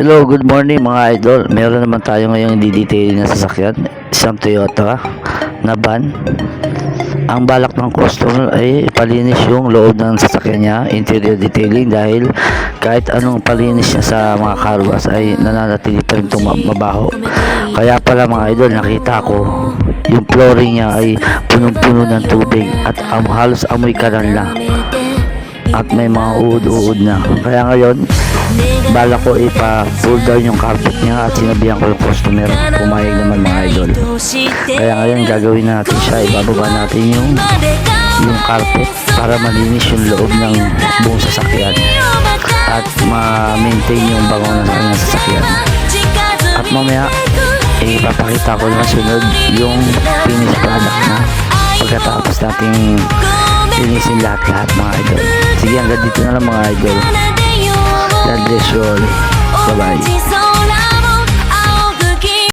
Hello, good morning mga idol. Meron naman tayo ngayong i-detail na sasakyan. Isang Toyota na van. Ang balak ng customer ay palinis yung loob ng sasakyan niya, interior detailing, dahil kahit anong palinis niya sa mga car wash ay nananatili pa rin itong mabaho. Kaya pala mga idol, nakita ko yung flooring niya ay punong-puno ng tubig at halos amoy kalan lang. At may mga uod-uod na. Kaya ngayon, bala ko ipa-pull down yung carpet niya at sinabihan ko yung customer. Pumayag naman mga idol. Kaya ngayon gagawin natin siya. Ibababa natin yung carpet para malinis yung loob ng buong sasakyan at ma-maintain yung bango ng kanyang sasakyan. At mamaya, ipapakita ko na sunod yung finished product na pagkatapos nating linisin lahat-lahat mga idol. Sige, hanggang dito na lang mga idol. God bless you all. Bye-bye.